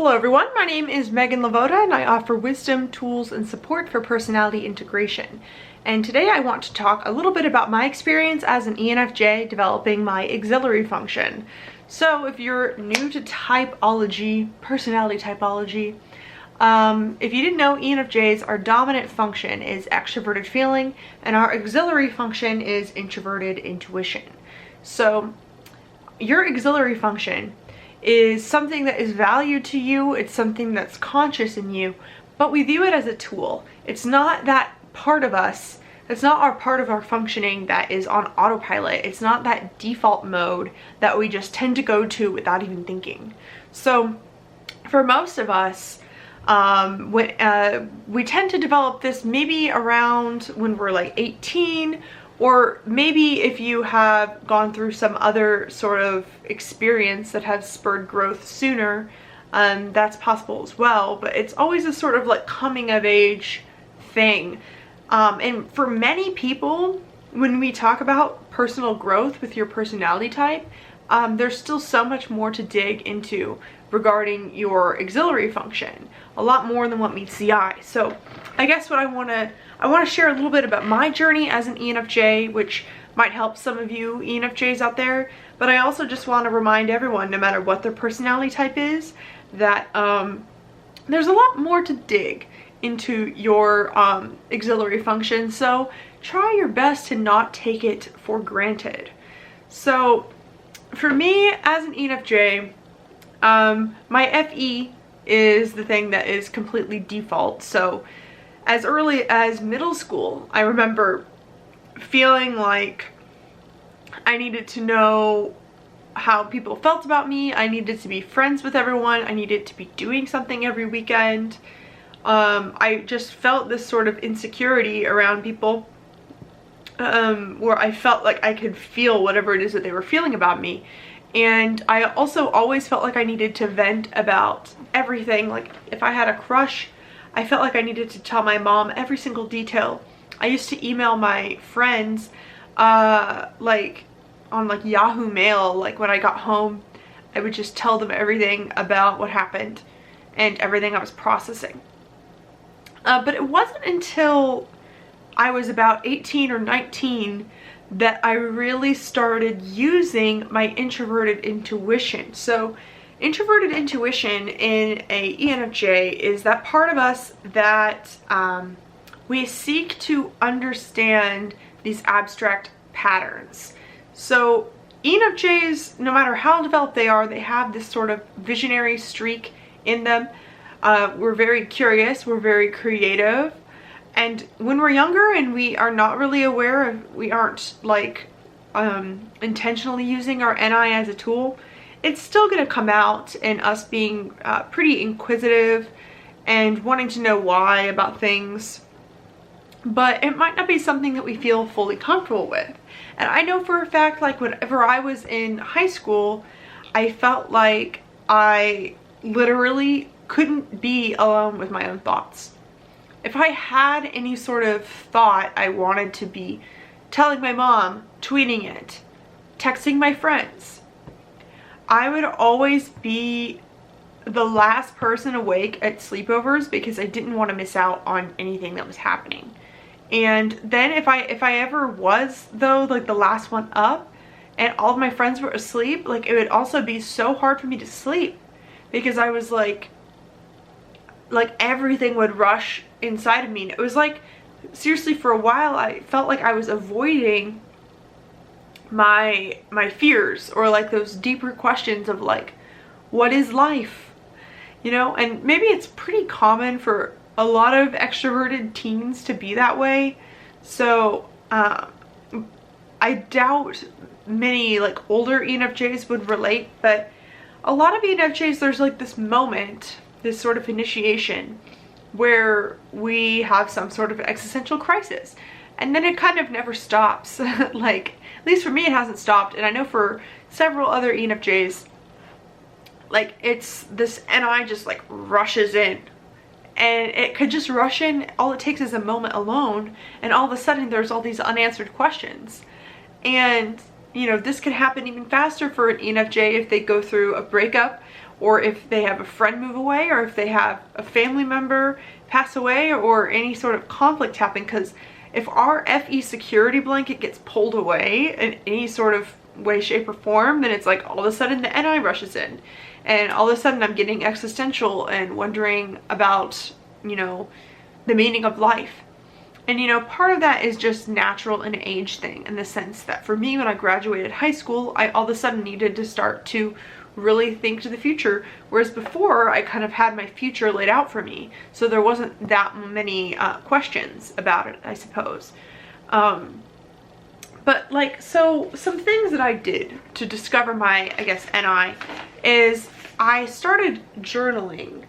Hello everyone, my name is Meghan LeVota and I offer wisdom, tools, and support for personality integration. And today I want to talk a little bit about my experience as an ENFJ developing my auxiliary function. So if you're new to typology, personality typology, if you didn't know, ENFJs, our dominant function is extroverted feeling and our auxiliary function is introverted intuition. So your auxiliary function is something that is valued to you, it's something that's conscious in you, but we view it as a tool. It's not that part of us, it's not our part of our functioning that is on autopilot. It's not that default mode that we just tend to go to without even thinking. So for most of us, we tend to develop this maybe around when we're like 18, or maybe if you have gone through some other sort of experience that has spurred growth sooner, that's possible as well. But it's always a sort of like coming of age thing. And for many people, when we talk about personal growth with your personality type, there's still so much more to dig into regarding your auxiliary function, a lot more than what meets the eye. So I guess what I want to share a little bit about my journey as an ENFJ, which might help some of you ENFJs out there, but I also just want to remind everyone, no matter what their personality type is, that there's a lot more to dig into your auxiliary function, so try your best to not take it for granted. So for me as an ENFJ, my FE is the thing that is completely default. So as early as middle school, I remember feeling like I needed to know how people felt about me. I needed to be friends with everyone. I needed to be doing something every weekend. I just felt this sort of insecurity around people, where I felt like I could feel whatever it is that they were feeling about me. And I also always felt like I needed to vent about everything. Like if I had a crush, I felt like I needed to tell my mom every single detail. I used to email my friends like on like Yahoo Mail. Like when I got home, I would just tell them everything about what happened and everything I was processing. But it wasn't until I was about 18 or 19 that I really started using my introverted intuition. So introverted intuition in a ENFJ is that part of us that we seek to understand these abstract patterns. So ENFJs, no matter how developed they are, they have this sort of visionary streak in them. We're very curious, we're very creative. And when we're younger and we are not really aware of, we aren't like intentionally using our NI as a tool, it's still going to come out in us being pretty inquisitive and wanting to know why about things. But it might not be something that we feel fully comfortable with. And I know for a fact, like whenever I was in high school, I felt like I literally couldn't be alone with my own thoughts. If I had any sort of thought I wanted to be telling my mom, tweeting it, texting my friends, I would always be the last person awake at sleepovers because I didn't want to miss out on anything that was happening. And then if I ever was, though, like the last one up and all of my friends were asleep, like it would also be so hard for me to sleep because I was like everything would rush inside of me. And it was like, seriously, for a while I felt like I was avoiding my fears, or like those deeper questions of like, what is life, you know? And maybe it's pretty common for a lot of extroverted teens to be that way. So I doubt many like older ENFJs would relate, but a lot of ENFJs, there's like this moment, this sort of initiation where we have some sort of existential crisis, and then it kind of never stops. Like, at least for me it hasn't stopped, and I know for several other ENFJs, like it's this NI just like rushes in, and it could just rush in. All it takes is a moment alone and all of a sudden there's all these unanswered questions. And you know, this could happen even faster for an ENFJ if they go through a breakup or if they have a friend move away, or if they have a family member pass away, or any sort of conflict happen. Because if our FE security blanket gets pulled away in any sort of way, shape, or form, then it's like all of a sudden the NI rushes in, and all of a sudden I'm getting existential and wondering about, you know, the meaning of life. And, you know, part of that is just natural and age thing, in the sense that for me, when I graduated high school, I all of a sudden needed to start to really think to the future, whereas before I kind of had my future laid out for me, so there wasn't that many questions about it, I suppose. But like, so some things that I did to discover my, I guess, NI is I started journaling.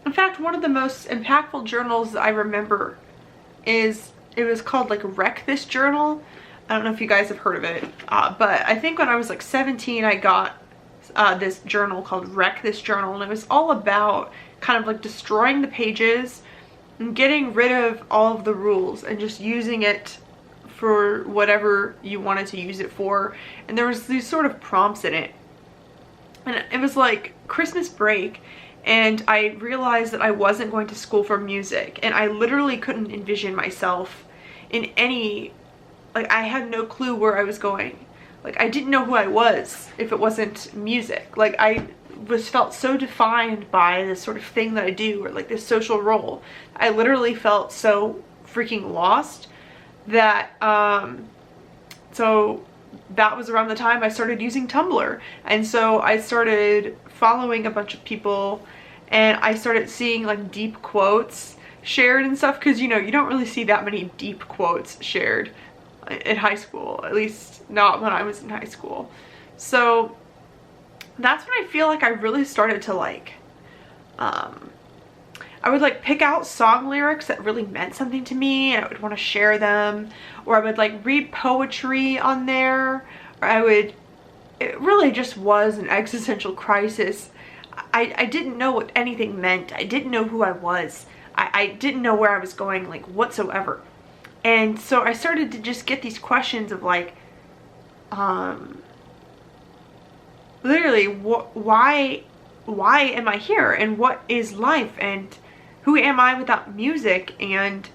In fact, one of the most impactful journals that I remember is, it was called like Wreck This Journal. I don't know if you guys have heard of it, but I think when I was like 17, I got this journal called Wreck This Journal, and it was all about kind of like destroying the pages and getting rid of all of the rules and just using it for whatever you wanted to use it for. And there was these sort of prompts in it, and it was like Christmas break, and I realized that I wasn't going to school for music, and I literally couldn't envision myself in any, like, I had no clue where I was going. Like, I didn't know who I was if it wasn't music. Like, I felt so defined by this sort of thing that I do, or like this social role. I literally felt so freaking lost that, so that was around the time I started using Tumblr. And so I started following a bunch of people, and I started seeing like deep quotes shared and stuff, because, you know, you don't really see that many deep quotes shared in high school, at least not when I was in high school. So that's when I feel like I really started to like, I would like pick out song lyrics that really meant something to me, and I would want to share them, or I would like read poetry on there, or it really just was an existential crisis. I didn't know what anything meant. I didn't know who I was. I didn't know where I was going, like, whatsoever. And so I started to just get these questions of like, literally, why am I here, and what is life, and who am I without music, and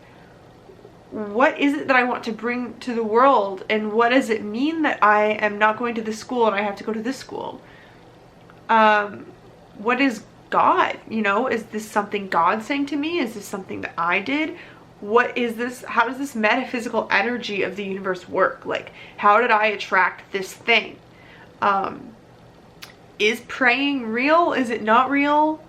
what is it that I want to bring to the world, and what does it mean that I am not going to this school and I have to go to this school? What is God? You know, is this something God's saying to me? Is this something that I did? What is this? How does this metaphysical energy of the universe work? Like, how did I attract this thing? Is praying real? Is it not real?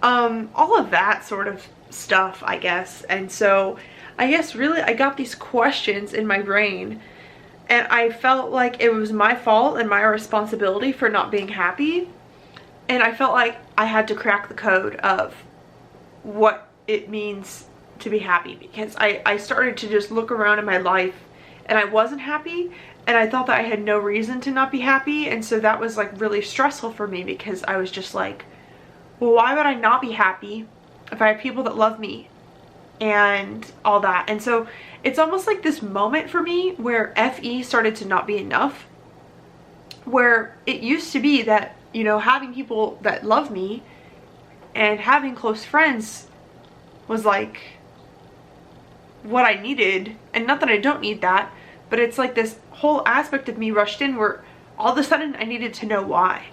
All of that sort of stuff, I guess. And so I guess really I got these questions in my brain, and I felt like it was my fault and my responsibility for not being happy. And I felt like I had to crack the code of what it means to be happy, because I started to just look around in my life and I wasn't happy, and I thought that I had no reason to not be happy. And so that was like really stressful for me, because I was just like, well, why would I not be happy if I have people that love me and all that? And so it's almost like this moment for me where FE started to not be enough, where it used to be that, you know, having people that love me and having close friends was like what I needed. And not that I don't need that, but it's like this whole aspect of me rushed in where all of a sudden I needed to know why,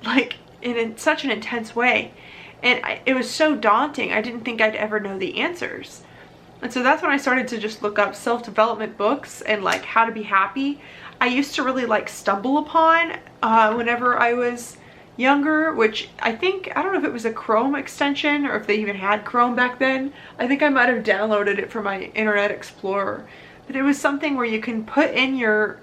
like in such an intense way. And it was so daunting. I didn't think I'd ever know the answers. And so that's when I started to just look up self-development books and like how to be happy. I used to really like stumble upon whenever I was younger, which I think, I don't know if it was a Chrome extension or if they even had Chrome back then. I think I might have downloaded it from my Internet Explorer. But it was something where you can put in your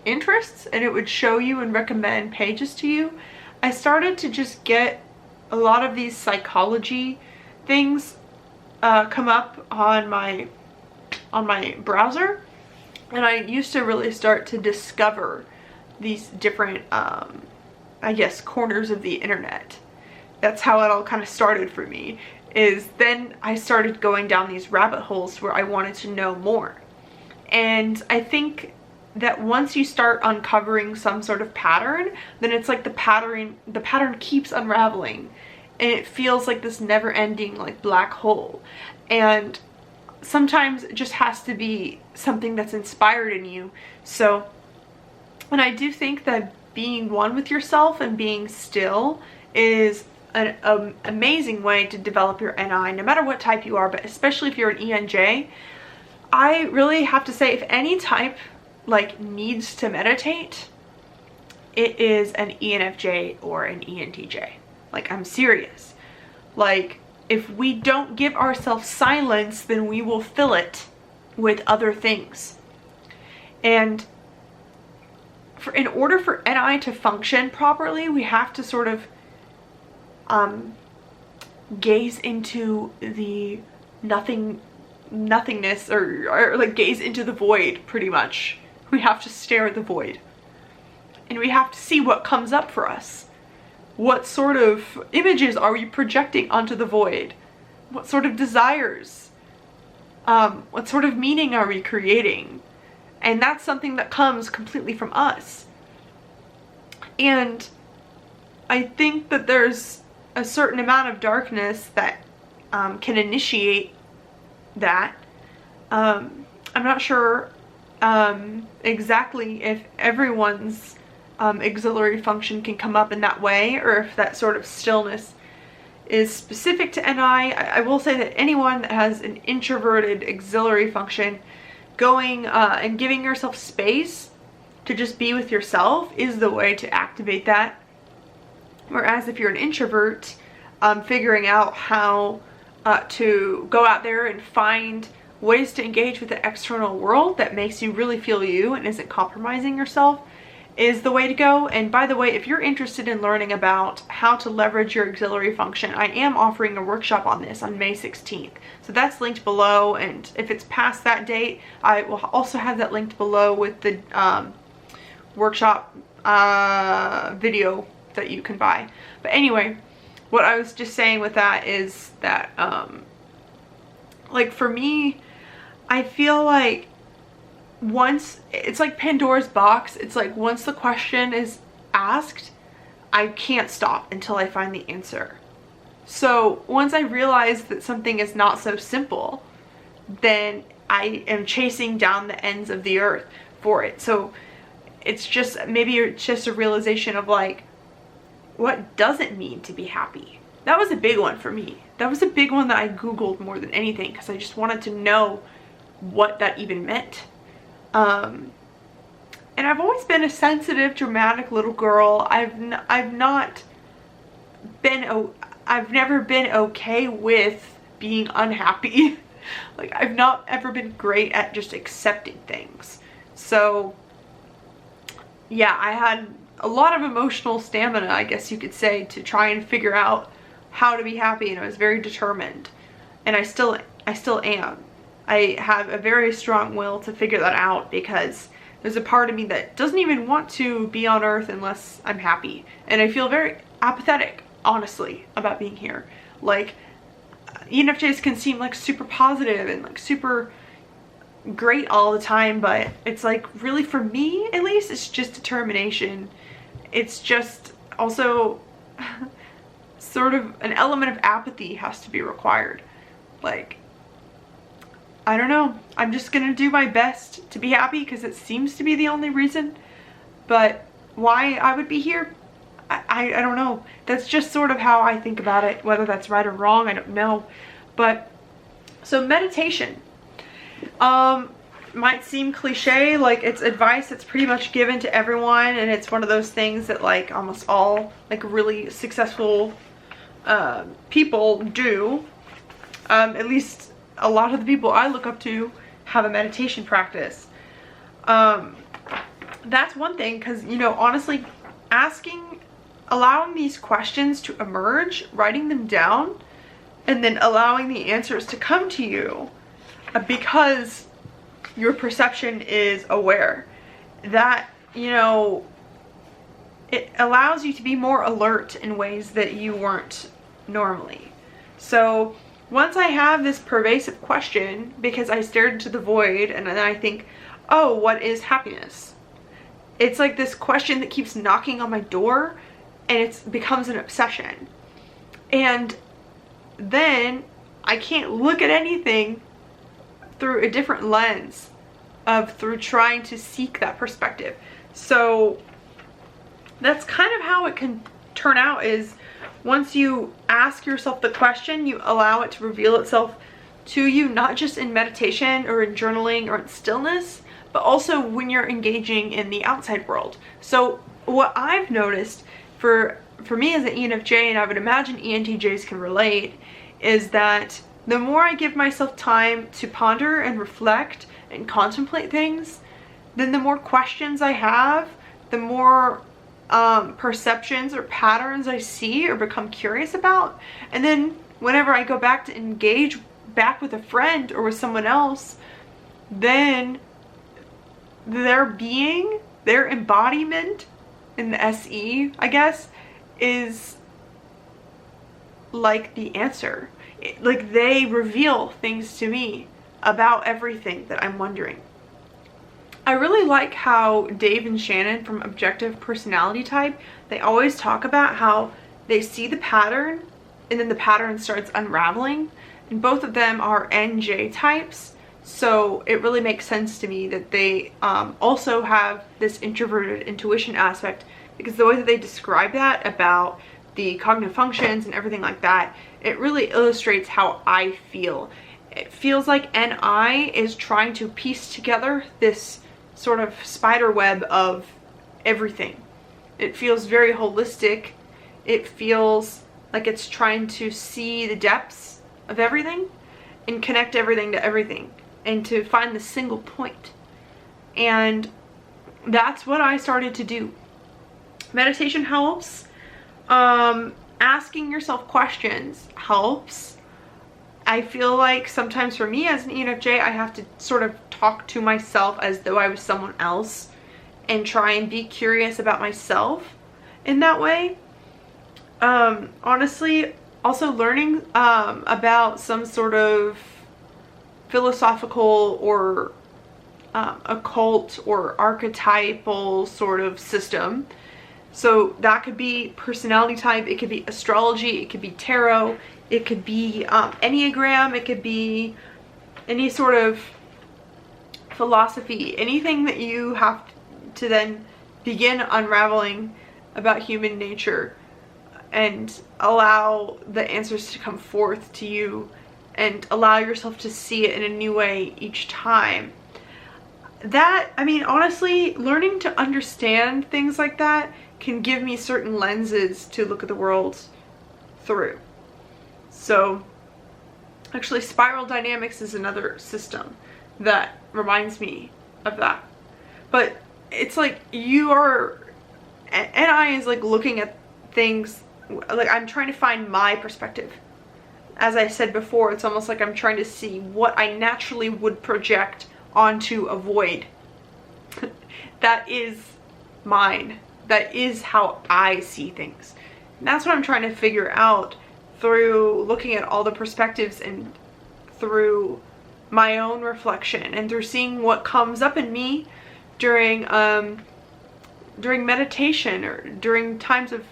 interests, and it would show you and recommend pages to you. I started to just get a lot of these psychology things come up on my browser, and I used to really start to discover these different I guess corners of the internet. That's how it all kind of started for me. Is then I started going down these rabbit holes where I wanted to know more. And I think that once you start uncovering some sort of pattern, then it's like the pattern keeps unraveling, and it feels like this never-ending like black hole. And sometimes it just has to be something that's inspired in you. So, and I do think that being one with yourself and being still is an amazing way to develop your NI, no matter what type you are, but especially if you're an ENJ. I really have to say, if any type like needs to meditate, it is an ENFJ or an ENTJ. Like, I'm serious. Like, if we don't give ourselves silence, then we will fill it with other things. And in order for NI to function properly, we have to sort of gaze into the nothingness, or like gaze into the void, pretty much. We have to stare at the void, and we have to see what comes up for us. What sort of images are we projecting onto the void? What sort of desires? What sort of meaning are we creating? And that's something that comes completely from us. And I think that there's a certain amount of darkness that can initiate that. I'm not sure exactly if everyone's auxiliary function can come up in that way, or if that sort of stillness is specific to NI. I will say that anyone that has an introverted auxiliary function, going and giving yourself space to just be with yourself is the way to activate that. Whereas if you're an introvert, figuring out how to go out there and find ways to engage with the external world that makes you really feel you and isn't compromising yourself is the way to go. And by the way, if you're interested in learning about how to leverage your auxiliary function, I am offering a workshop on this on May 16th. So that's linked below, and if it's past that date, I will also have that linked below with the workshop video that you can buy. But anyway, what I was just saying with that is that like for me, I feel like once it's like Pandora's box, it's like once the question is asked, I can't stop until I find the answer. So once I realize that something is not so simple, then I am chasing down the ends of the earth for it. So it's just, maybe it's just a realization of like, what does it mean to be happy? That was a big one for me. That was a big one that I Googled more than anything, because I just wanted to know what that even meant. And I've always been a sensitive, dramatic little girl. I've never been okay with being unhappy. Like, I've not ever been great at just accepting things. So yeah, I had a lot of emotional stamina, I guess you could say, to try and figure out how to be happy, and I was very determined, and I still am. I have a very strong will to figure that out, because there's a part of me that doesn't even want to be on earth unless I'm happy, and I feel very apathetic, honestly, about being here. Like, ENFJs can seem like super positive and like super great all the time, but it's like, really, for me at least, it's just determination. It's just also sort of an element of apathy has to be required. Like, I don't know, I'm just gonna do my best to be happy, because it seems to be the only reason. But why I would be here, I don't know. That's just sort of how I think about it. Whether that's right or wrong, I don't know. But so meditation might seem cliche, like it's advice that's pretty much given to everyone, and it's one of those things that like almost all like really successful people do. At least a lot of the people I look up to have a meditation practice. That's one thing, because, you know, honestly, allowing these questions to emerge, writing them down, and then allowing the answers to come to you, because your perception is aware, that, you know, it allows you to be more alert in ways that you weren't normally. So once I have this pervasive question, because I stared into the void and then I think, oh, what is happiness? It's like this question that keeps knocking on my door, and it becomes an obsession. And then I can't look at anything through a different lens through trying to seek that perspective. So that's kind of how it can turn out, is once you ask yourself the question, you allow it to reveal itself to you, not just in meditation or in journaling or in stillness, but also when you're engaging in the outside world. So what I've noticed for me as an ENFJ, and I would imagine ENTJs can relate, is that the more I give myself time to ponder and reflect and contemplate things, then the more questions I have, the more perceptions or patterns I see or become curious about. And then whenever I go back to engage back with a friend or with someone else, then their being, their embodiment in the SE, I guess, is like the answer. Like they reveal things to me about everything that I'm wondering. I really like how Dave and Shannon from Objective Personality Type, they always talk about how they see the pattern and then the pattern starts unraveling. And both of them are NJ types. So it really makes sense to me that they also have this introverted intuition aspect, because the way that they describe that about the cognitive functions and everything like that, it really illustrates how I feel. It feels like NI is trying to piece together this sort of spider web of everything. It feels very holistic. It feels like it's trying to see the depths of everything and connect everything to everything and to find the single point. And that's what I started to do. Meditation helps. Asking yourself questions helps. I feel like sometimes for me as an ENFJ, I have to sort of talk to myself as though I was someone else and try and be curious about myself in that way. Honestly, also learning about some sort of philosophical or occult or archetypal sort of system. So that could be personality type, it could be astrology, it could be tarot, it could be Enneagram, it could be any sort of philosophy, anything that you have to then begin unraveling about human nature and allow the answers to come forth to you and allow yourself to see it in a new way each time. That, I mean, honestly, learning to understand things like that can give me certain lenses to look at the world through. So actually, spiral dynamics is another system that reminds me of that. But it's like you are, and I is like looking at things, like I'm trying to find my perspective. As I said before, it's almost like I'm trying to see what I naturally would project onto a void. That is mine. That is how I see things. And that's what I'm trying to figure out through looking at all the perspectives and through my own reflection and through seeing what comes up in me during meditation or during times of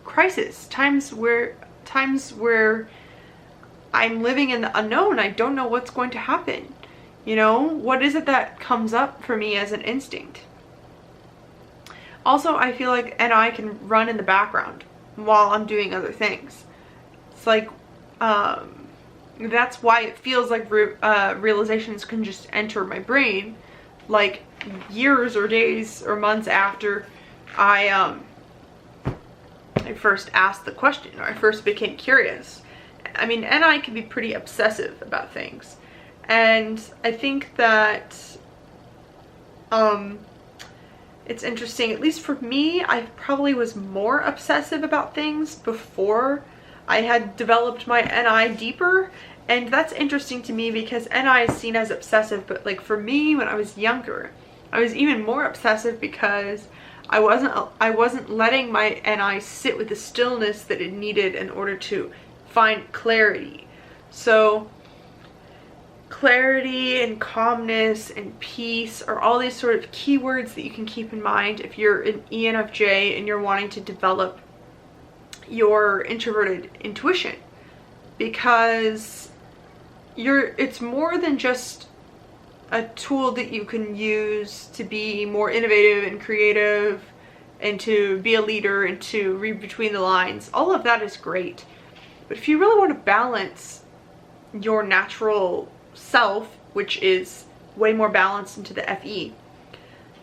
crisis, times where I'm living in the unknown. I don't know what's going to happen. You know, what is it that comes up for me as an instinct? Also, I feel like NI can run in the background while I'm doing other things. It's like, that's why it feels like realizations can just enter my brain, like years or days or months after I first asked the question or I first became curious. I mean, NI can be pretty obsessive about things. And I think that it's interesting, at least for me, I probably was more obsessive about things before I had developed my NI deeper. And that's interesting to me because NI is seen as obsessive, but like for me when I was younger, I was even more obsessive because I wasn't letting my NI sit with the stillness that it needed in order to find clarity. So clarity and calmness and peace are all these sort of keywords that you can keep in mind if you're an ENFJ and you're wanting to develop your introverted intuition, because it's more than just a tool that you can use to be more innovative and creative and to be a leader and to read between the lines. All of that is great, but if you really want to balance your natural self, which is way more balanced into the FE,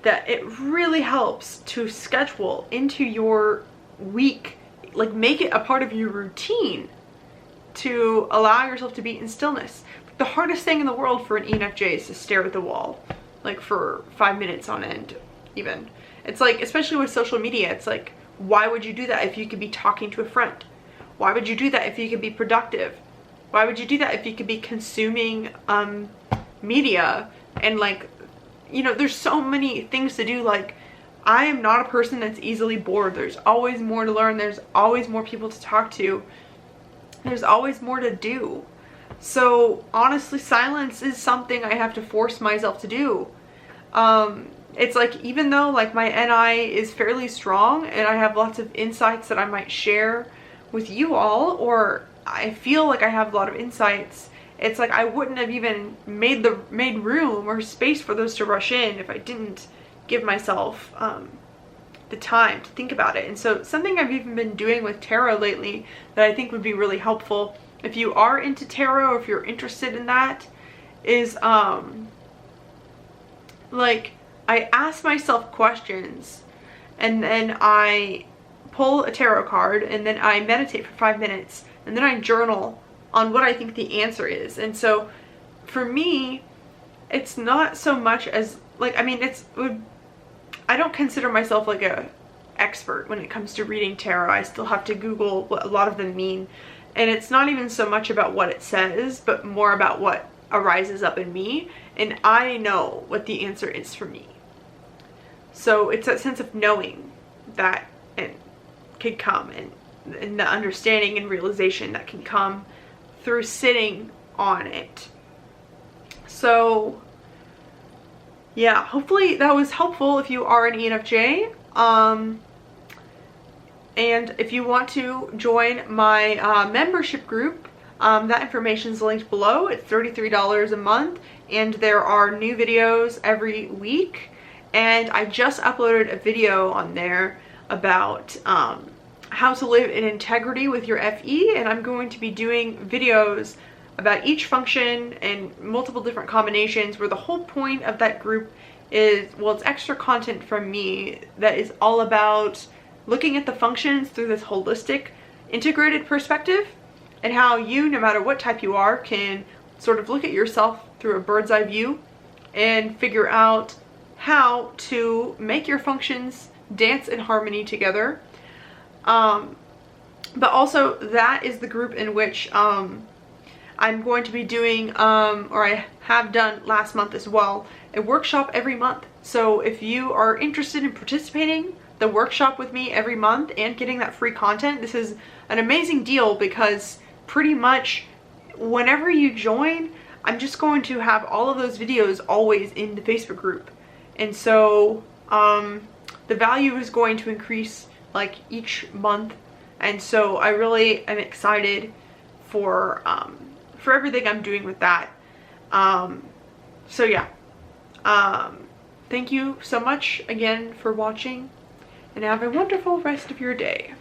that it really helps to schedule into your week, like make it a part of your routine to allow yourself to be in stillness. The hardest thing in the world for an ENFJ is to stare at the wall, like for 5 minutes on end even. It's like, especially with social media, it's like, why would you do that if you could be talking to a friend? Why would you do that if you could be productive? Why would you do that if you could be consuming media? And like, you know, there's so many things to do. Like, I am not a person that's easily bored. There's always more to learn. There's always more people to talk to. There's always more to do. So honestly, silence is something I have to force myself to do. It's like, even though like my NI is fairly strong and I have lots of insights that I might share with you all, or I feel like I have a lot of insights, it's like I wouldn't have even made room or space for those to rush in if I didn't give myself the time to think about it. And so something I've even been doing with tarot lately that I think would be really helpful if you are into tarot, or if you're interested in that, is like, I ask myself questions and then I pull a tarot card and then I meditate for 5 minutes and then I journal on what I think the answer is. And so for me, it's not so much as like, I mean, I don't consider myself like a expert when it comes to reading tarot. I still have to Google what a lot of them mean. And it's not even so much about what it says, but more about what arises up in me. And I know what the answer is for me. So it's that sense of knowing that it can come, and the understanding and realization that can come through sitting on it. So yeah, hopefully that was helpful if you are an ENFJ. And if you want to join my membership group, that information is linked below. It's $33 a month, and there are new videos every week. And I just uploaded a video on there about how to live in integrity with your FE, and I'm going to be doing videos about each function and multiple different combinations, where the whole point of that group is, well, it's extra content from me that is all about looking at the functions through this holistic, integrated perspective, and how you, no matter what type you are, can sort of look at yourself through a bird's eye view and figure out how to make your functions dance in harmony together. But also, that is the group in which I'm going to be doing, or I have done last month as well, a workshop every month. So if you are interested in participating the workshop with me every month and getting that free content, this is an amazing deal, because pretty much whenever you join, I'm just going to have all of those videos always in the Facebook group. And so the value is going to increase like each month. And so I really am excited for everything I'm doing with that. So yeah, thank you so much again for watching, and have a wonderful rest of your day.